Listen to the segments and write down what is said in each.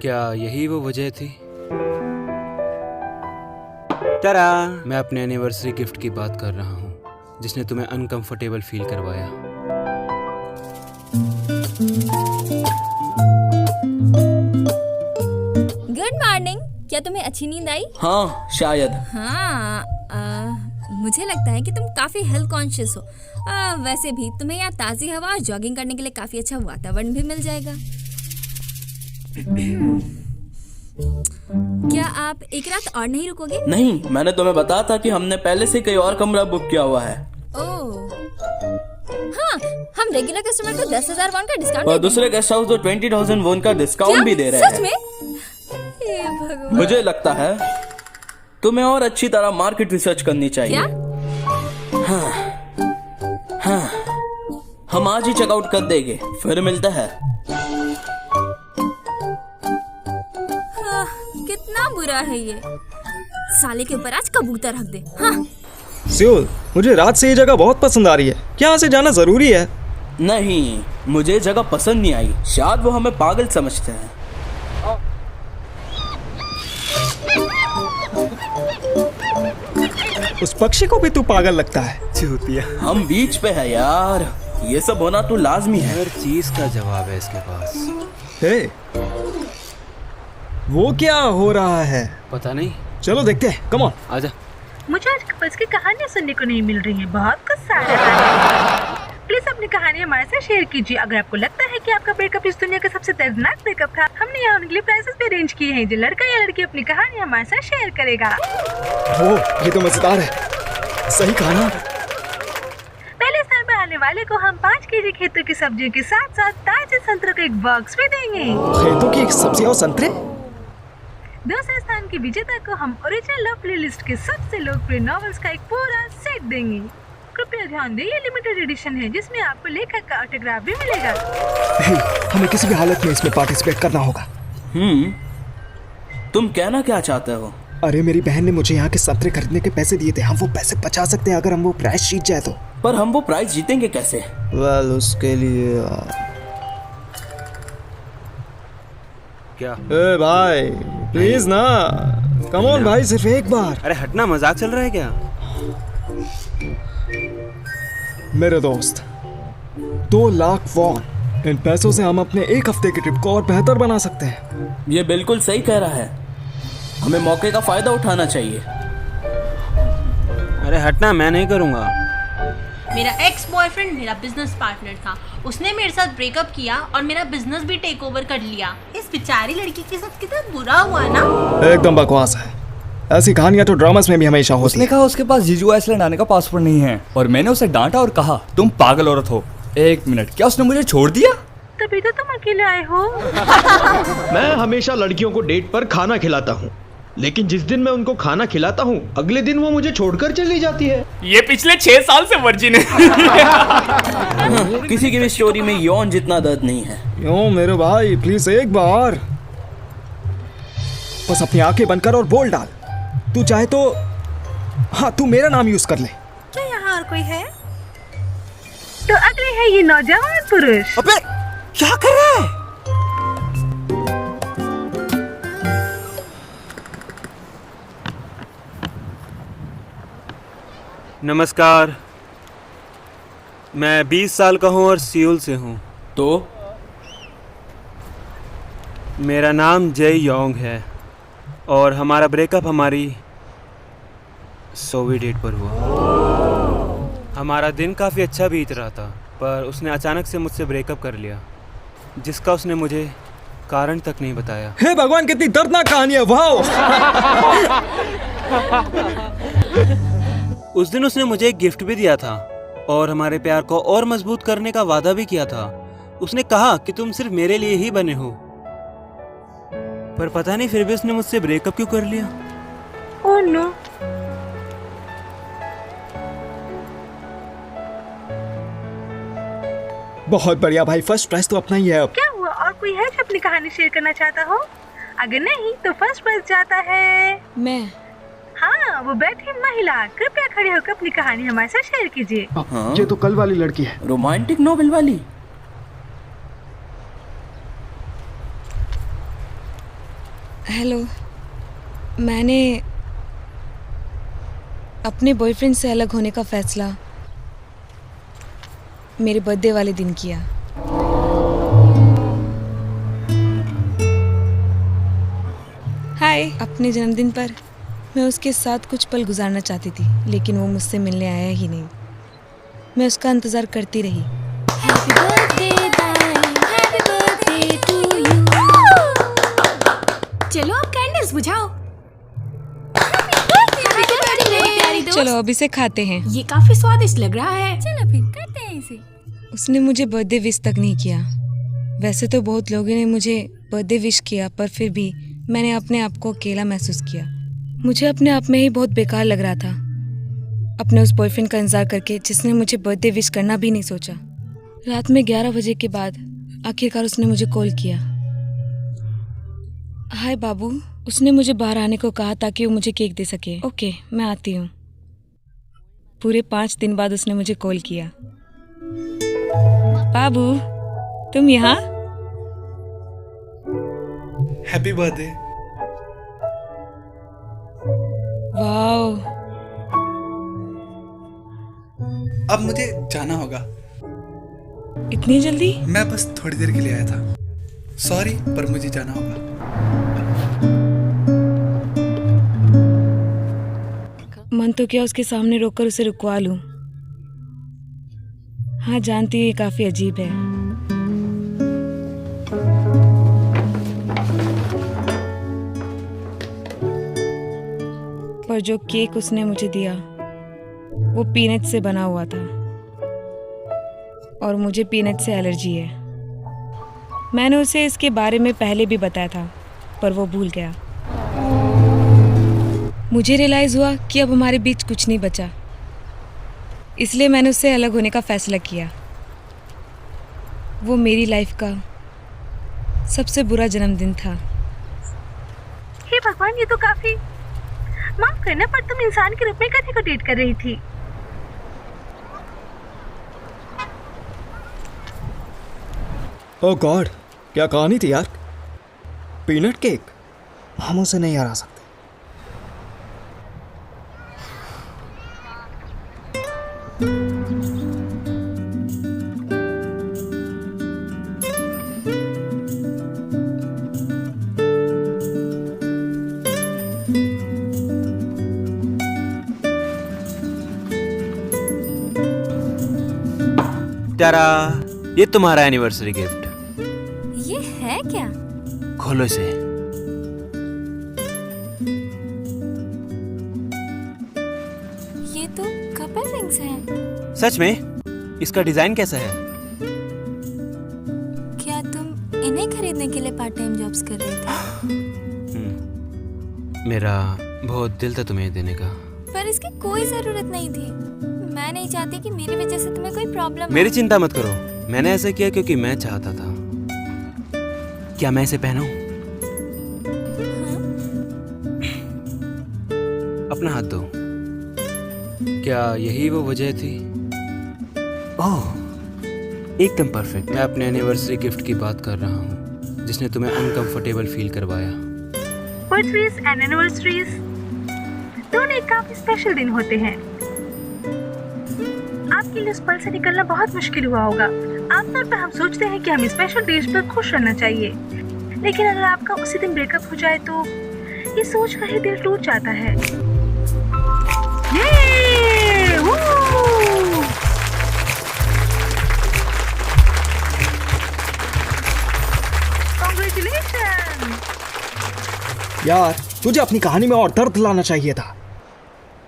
क्या यही वो वजह थी? तरा, मैं अपने एनिवर्सरी गिफ्ट की बात कर रहा हूँ, जिसने तुम्हें अनकंफर्टेबल फील करवाया। Good morning. क्या तुम्हें अच्छी नींद आई? हाँ शायद। हाँ, मुझे लगता है कि तुम काफी हेल्थ कॉन्शियस हो। वैसे भी तुम्हें यहाँ ताज़ी हवा और जॉगिंग करने के लिए काफी अच्छा वातावरण भी मिल जाएगा। क्या आप एक रात और नहीं रुकोगे? नहीं, मैंने तुम्हें बताया था कि हमने पहले से कई और कमरा बुक किया हुआ है। ओह, हाँ, हम रेगुलर कस्टमर को 10,000 वॉन का डिस्काउंट और दूसरे गेस्ट हाउस तो 20,000 वोन का डिस्काउंट भी दे रहे सच में? हैं। हे भगवान। मुझे लगता है तुम्हें और अच्छी तरह मार्केट रिसर्च करनी चाहिए। क्या? हाँ, हम आज ही चेकआउट कर देंगे, फिर मिलते हैं। कितना बुरा है ये। साले के ऊपर आज कबूतर रख दे। हाँ। सियोल, मुझे रात से ये जगह बहुत पसंद आ रही है। क्या यहाँ से जाना जरूरी है? नहीं, मुझे जगह पसंद नहीं आई। शायद वो हमें पागल समझते हैं। उस पक्षी को भी तू पागल लगता है। चूतिया। हम बीच पे है यार, ये सब होना तो लाजमी है। हर चीज का जवाब है इसके पास। हे, वो क्या हो रहा है? पता नहीं, चलो देखते हैं। कम ऑन, आजा। मुझे आज कपल्स की कहानियाँ सुनने को नहीं मिल रही है। बहुत गुस्सा आ रहा है। प्लीज अपनी कहानी हमारे साथ शेयर कीजिए। अगर आपको लगता है कि आपका ब्रेकअप इस दुनिया का सबसे दर्दनाक ब्रेकअप था, हमने यहाँ उनके लिए प्राइसेस भी अरेंज किए हैं, जो लड़का या लड़की अपनी कहानी हमारे साथ शेयर करेगा। ओ, ये तो मजेदार है। सही कहा ना? पहले स्थान पर आने वाले को हम 5 केजी खेतों की सब्जियों के साथ साथ ताजे संतरों का एक बॉक्स भी देंगे। खेतों की सब्जियां और संतरे? दूसरे स्थान के विजेता को हम ओरिजिनल लव प्लेलिस्ट के सबसे लोकप्रिय नॉवेल्स का एक पूरा सेट देंगे। कृपया ध्यान दें, ये लिमिटेड एडिशन है, जिसमें आपको लेखक का ऑटोग्राफ भी मिलेगा। हमें किसी भी हालत में इसमें पार्टिसिपेट करना होगा। तुम कहना क्या चाहते हो? अरे, मेरी बहन ने मुझे यहाँ के संतरे खरीदने के पैसे दिए थे। हम वो पैसे बचा सकते हैं अगर हम वो प्राइस जीत जाए तो। पर हम वो प्राइज जीतेंगे कैसे? वेल, उसके लिए क्या? ए भाई, प्लीज ना, कम ऑन भाई, सिर्फ एक बार। अरे हटना, मजाक चल रहा है क्या? मेरे दोस्त, 2 लाख वॉन, इन पैसों से हम अपने एक हफ्ते की ट्रिप को और बेहतर बना सकते हैं। ये बिल्कुल सही कह रहा है। हमें मौके का फायदा उठाना चाहिए। अरे हटना, मैं नहीं करूँगा। मेरा एक्स बॉयफ्रेंड मेरा बिजनेस पार्टनर था। उसने मेरे साथ ब्रेकअप किया और मेरा बिजनेस भी टेक ओवर कर लिया। इस बेचारी लड़की के साथ कितना बुरा हुआ ना। एकदम बकवास है। ऐसी कहानियां तो ड्रामास में भी हमेशा होती उसने कहा उसके पास जीजू आइसलैंड आने का पासपोर्ट नहीं है और मैंने उसे डांटा और कहा तुम पागल औरत हो। 1 मिनट, क्या उसने मुझे छोड़ दिया? तभी तो तुम अकेले आए हो। मैं हमेशा लड़कियों को डेट पर खाना खिलाता हूँ, लेकिन जिस दिन मैं उनको खाना खिलाता हूँ, अगले दिन वो मुझे छोड़कर चली जाती है। ये पिछले 6 साल से वर्जिन है। किसी की भी स्टोरी में यौन जितना दर्द नहीं है। क्यों मेरे भाई, प्लीज एक बार बस अपनी आंखें बंद कर और बोल डाल। तू चाहे तो हाँ, तू मेरा नाम यूज कर ले। क्या यहाँ और कोई है? तो अगले है ये नौजवान पुरुष। अबे क्या कर रहा है? नमस्कार, मैं 20 साल का हूँ और सियोल से हूँ। तो मेरा नाम जय योंग है और हमारा ब्रेकअप हमारी 100वीं डेट पर हुआ। हमारा दिन काफ़ी अच्छा बीत रहा था, पर उसने अचानक से मुझसे ब्रेकअप कर लिया, जिसका उसने मुझे कारण तक नहीं बताया। हे भगवान, कितनी दर्दनाक कहानी है। वाओ। उस दिन उसने मुझे एक गिफ्ट भी दिया था और हमारे प्यार को और मजबूत करने का वादा भी किया था। उसने कहा कि तुम सिर्फ मेरे लिए ही बने हो, पर पता नहीं फिर भी उसने मुझसे ब्रेकअप क्यों कर लिया। Oh no. बहुत बढ़िया भाई, फर्स्ट प्राइज तो अपना ही है अब। क्या हुआ, और कोई है जो अपनी कहानी शेयर करना चाहता हो? अगर नहीं तो फर्स्ट प्राइज जाता है मैं। हाँ, वो बैठी महिला, कृपया खड़े होकर अपनी कहानी हमारे साथ शेयर कीजिए। हाँ? ये तो कल वाली लड़की है। रोमांटिक नोवेल वाली। हेलो, मैंने अपने बॉयफ्रेंड से अलग होने का फैसला मेरे बर्थडे वाले दिन किया। हाय, अपने जन्मदिन पर मैं उसके साथ कुछ पल गुजारना चाहती थी, लेकिन वो मुझसे मिलने आया ही नहीं। मैं उसका इंतज़ार करती रही। चलो अब कैंडल्स बुझाओ। चलो अब इसे खाते हैं। ये काफी स्वादिष्ट लग रहा है। चलो फिर करते हैं इसे। उसने मुझे बर्थडे विश तक नहीं किया। वैसे तो बहुत लोगों ने मुझे बर्थडे विश किया, पर फिर भी मैंने अपने आप को अकेला महसूस किया। मुझे अपने आप में ही बहुत बेकार लग रहा था, अपने उस बॉयफ्रेंड का इंतजार करके जिसने मुझे बर्थडे विश करना भी नहीं सोचा। रात में 11 बजे के बाद आखिरकार उसने मुझे कॉल किया। हाय बाबू, उसने मुझे बाहर आने को कहा ताकि वो मुझे केक दे सके। ओके, मैं आती हूँ। पूरे 5 दिन बाद उसने मुझे कॉल किया। बाबू, तुम यहाँ? Happy birthday. वाओ, अब मुझे जाना होगा। इतनी जल्दी? मैं बस थोड़ी देर के लिए आया था। सॉरी, पर मुझे जाना होगा। मन तो क्या उसके सामने रोककर उसे रुकवा लूं। हाँ, जानती हूँ ये काफी अजीब है। पर जो केक उसने मुझे दिया वो पीनट से बना हुआ था, और मुझे पीनट से एलर्जी है। मैंने उसे इसके बारे में पहले भी बताया था, पर वो भूल गया। मुझे रियलाइज़ हुआ कि अब हमारे बीच कुछ नहीं बचा, इसलिए मैंने उससे अलग होने का फैसला किया। वो मेरी लाइफ का सबसे बुरा जन्मदिन था। हे भगवान, ये तो काफी। माफ करना, पर तुम इंसान के रूप में कथी को डेट कर रही थी? ओह गॉड, क्या कहानी थी यार। पीनट केक, हम उसे नहीं हरा सकते। तारा, ये तुम्हारा एनिवर्सरी गिफ्ट। ये है क्या? खोलो इसे। ये तो कपल रिंग्स हैं। सच में? इसका डिजाइन कैसा है? क्या तुम इन्हें खरीदने के लिए पार्ट टाइम जॉब्स कर रहे थे? मेरा बहुत दिल था तुम्हें देने का, पर इसकी कोई जरूरत नहीं थी। मैं नहीं चाहती कि मेरी वजह से तुम्हें कोई प्रॉब्लम मेरी चिंता मत करो। मैंने ऐसा किया क्योंकि मैं चाहता था। क्या मैं इसे पहनूं? अपना हाथ दो। क्या यही वो वजह थी? ओह, एकदम परफेक्ट। मैं अपने एनिवर्सरी गिफ्ट की बात कर रहा हूँ, जिसने तुम्हें अनकंफर्टेबल फील करवाया। बर्थडेज एंड एनिवर्सरीज दोनों एक काफी स्पेशल दिन होते हैं। आपके लिए उस पल से निकलना बहुत मुश्किल हुआ होगा। आमतौर पर हम सोचते हैं कि हमें स्पेशल डेज पर खुश रहना चाहिए, लेकिन अगर आपका उसी दिन ब्रेकअप हो जाए तो ये सोच कर ही दिल टूट जाता है। ये कांग्रेचुलेशन यार, तुझे अपनी कहानी में और दर्द लाना चाहिए था।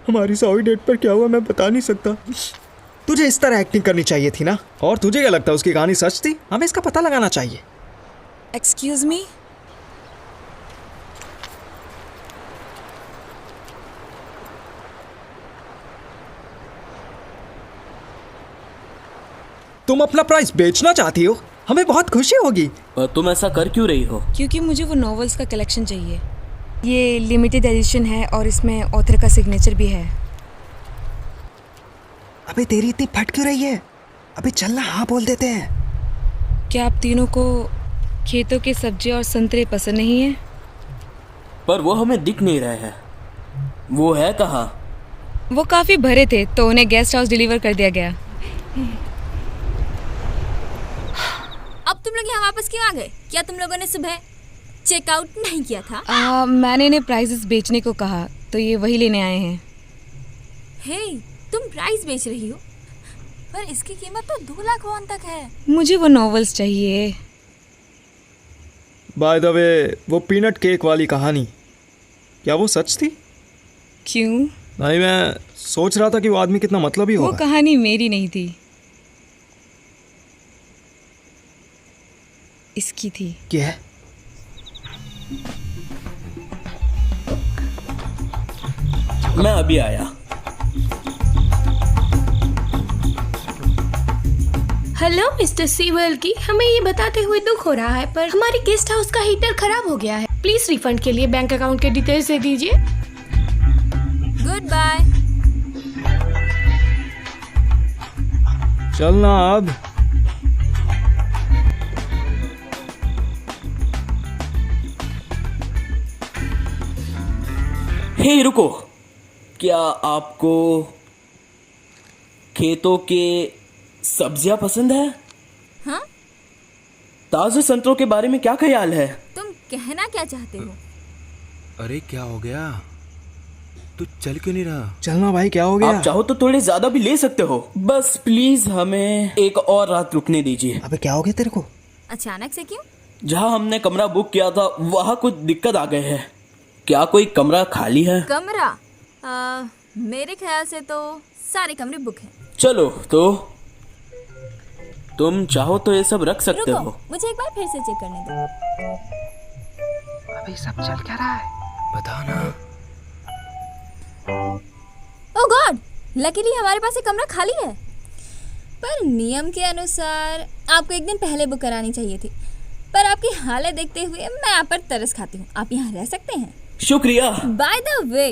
हमारी सॉरी डेट पर क्या हुआ मैं बता नहीं सकता। तुझे इस तरह एक्टिंग करनी चाहिए थी ना। और तुझे क्या लगता है उसकी कहानी सच थी? हमें इसका पता लगाना चाहिए। एक्सक्यूज मी, तुम अपना प्राइस बेचना चाहती हो? हमें बहुत खुशी होगी। पर तुम ऐसा कर क्यों रही हो? क्योंकि मुझे वो नॉवेल्स का कलेक्शन चाहिए। ये लिमिटेड एडिशन है और इसमें ऑथर का सिग्नेचर भी है। अबे तेरी इतनी फट क्यों रही है? अबे चलना, हाँ बोल देते हैं। क्या आप तीनों को खेतों के सब्जी और संतरे पसंद नहीं है? पर वो हमें दिख नहीं रहे हैं। वो है कहाँ? वो काफ़ी भरे थे तो उन्हें गेस्ट हाउस डिलीवर कर दिया गया। अब तुम लोग यहाँ वापस क्यों आ गए? क्या तुम लोगों ने सुबह चेकआउट नहीं किया था? मैंने इन्हें प्राइजेस बेचने को कहा तो ये वही लेने आए हैं। हे, तुम प्राइस बेच रही हो? पर इसकी कीमत तो 2 लाख वॉन तक है। मुझे वो नॉवेल्स चाहिए। बाय द वे, वो पीनट केक वाली कहानी, क्या वो सच थी? क्यों? नहीं, मैं सोच रहा था कि वो आदमी कितना मतलबी वो होगा। कहानी मेरी नहीं थी, इसकी थी। क्या है? मैं अभी आया। हेलो मिस्टर सीवेल की, हमें ये बताते हुए दुख हो रहा है पर हमारे गेस्ट हाउस का हीटर खराब हो गया है। प्लीज रिफंड के लिए बैंक अकाउंट के डिटेल्स दे दीजिए। Good bye. चलना अब। हे रुको, क्या आपको खेतों के सब्जियां पसंद है? हाँ? ताजे संतरों के बारे में क्या ख्याल है? तुम कहना क्या चाहते हो? अरे क्या हो गया? तू चल क्यों नहीं रहा? चलना भाई, क्या हो गया? आप चाहो तो थोड़े ज्यादा भी ले सकते हो। बस प्लीज हमें एक और रात रुकने दीजिए। अबे क्या हो गया तेरे को? अचानक से क्यों? जहाँ हमने कमरा बुक किया था वहाँ कुछ दिक्कत आ गए है। क्या कोई कमरा खाली है? कमरा? मेरे ख्याल से तो सारे कमरे बुक हैं। चलो तो तुम चाहो तो ये सब रख सकते रुको, हो। मुझे एक बार फिर से चेक करने दो। अबे सब चल क्या रहा है? बता ना। ओह गॉड, लकीली हमारे पास एक कमरा खाली है। पर नियम के अनुसार आपको एक दिन पहले बुक करानी चाहिए थी। पर आपकी हालत देखते हुए मैं आप पर तरस खाती हूँ। आप यहाँ रह सकते हैं। शुक्रिया। बाय द वे,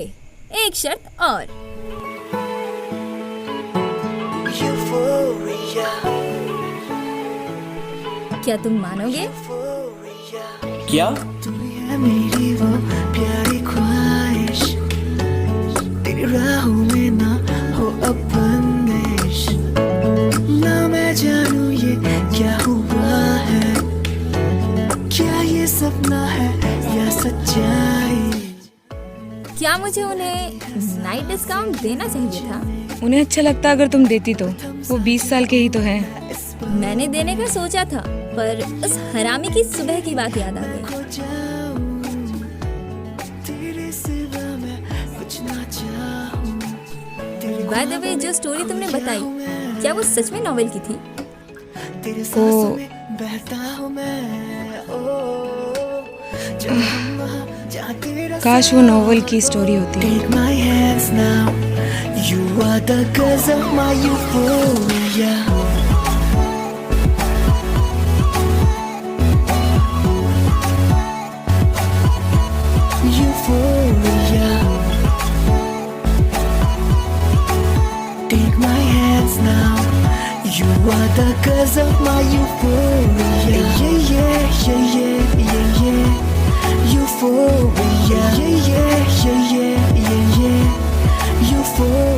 एक शर्त और। क्या तुम मानोगे? क्या? मेरी वो प्यारी ख्वाहिश, तेरी राहों में ना हो अब बंदिश। ना मैं जानूं ये क्या हुआ है, क्या ये सपना है या सच्चाई। क्या मुझे उन्हें नाइट डिस्काउंट देना चाहिए था? उन्हें अच्छा लगता अगर तुम देती तो। वो 20 साल के ही तो हैं। मैंने देने का सोचा था पर उस हरामी की सुबह की बात याद आ गई। बाय द वे, जो स्टोरी तुमने बताई क्या वो सच में नॉवेल की थी? वो काश वो नॉवेल की स्टोरी होती। Take my hands now, you are the cause of my euphoria. Euphoria. Take my hands now, you are the cause of my euphoria. Yeah, yeah, yeah, yeah, yeah, yeah. Euphoria. Yeah, yeah, yeah, yeah, yeah, yeah. Euphoria.